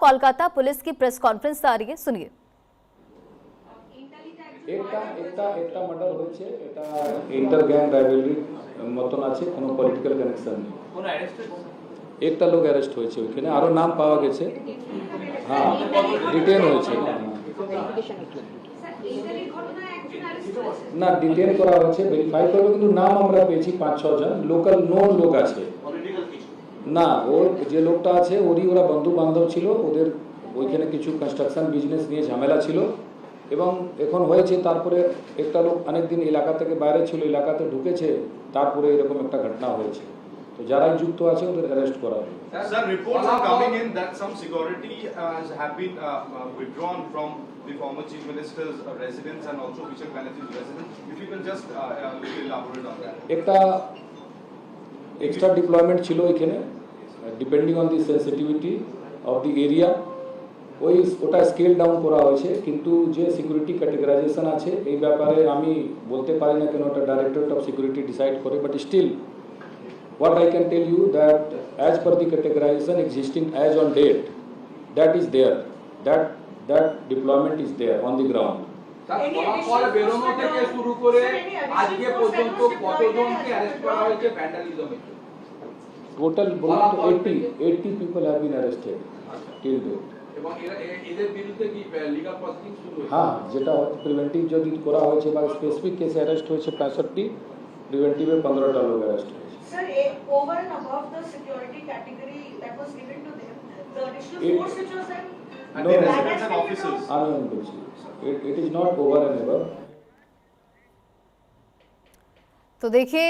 Kolkata police की press conference आ रही है, सुनिए। একটা মার্ডার হয়েছে, এটা ইন্টার গ্যাং রাইভেলরি মতন আছে, কোনো পলিটিক্যাল কানেকশন নেই। কোনো অ্যারেস্ট হয়েছে? একটা লোক অ্যারেস্ট হয়েছে, ওইখানে আরো নাম পাওয়া গেছে। হ্যাঁ, ডিটেন হয়েছে না, ডিটেন করা হয়েছে, ভেরিফাই করবে, কিন্তু নাম আমরা পেয়েছি 5-6 জন লোকাল নোন লোক আছে। না, ওর যে লোকটা আছে ওরই ওরা বন্ধু বান্ধব ছিল, ওদের ওইখানে কিছু কনস্ট্রাকশন বিজনেস নিয়ে ঝামেলা ছিল এবং এখন হয়েছে। তারপরে একটা লোক অনেকদিন এলাকা থেকে বাইরে ছিল, এলাকাতে ঢুকেছে, তারপরে এরকম একটা ঘটনা হয়েছে। তো যারাই যুক্ত আছে ওদের অ্যারেস্ট করা হবে। Sir, reports are coming in that some security have been withdrawn from the former chief minister's residence and also Vishal Banerjee's residence. If you can just little elaborate on that. একটা extra deployment ছিল এখানে, depending on the sensitivity of the area, ওটা scale down করা হয়েছে। কিন্তু যে security ক্যাটেগরাইজেশন আছে এই ব্যাপারে আমি বলতে পারি না, কেন ওটা ডাইরেক্টরেট অফ সিকিউরিটি ডিসাইড করে। But still what I can tell you that as per the categorization existing as on date, that is there, that deployment is there on the ground. ফলাফল বেরোনো থেকে শুরু করে আজকে পর্যন্ত কতজনকে অ্যারেস্ট করা হয়েছে ভ্যান্ডালিজমের? Total 80 people have been arrested till date. এবং এদের বিরুদ্ধে কি লিগ্যাল প্রসিডিং শুরু হয়েছে? হ্যাঁ, যেটা প্রিভেন্টিভ যদি করা হয়েছে বা স্পেসিফিক কেসে অ্যারেস্ট হয়েছে 65, প্রিভেন্টিভে 15টা লোক অ্যারেস্ট হয়েছে। Sir, over and above the security category that was given to them, the additional force which was there, And the residents and officers. It is not over and above. तो देखिए,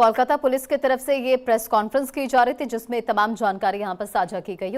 Kolkata police की तरफ से ये press conference की जा रही थी जिसमें तमाम जानकारी यहाँ पर साझा की गई।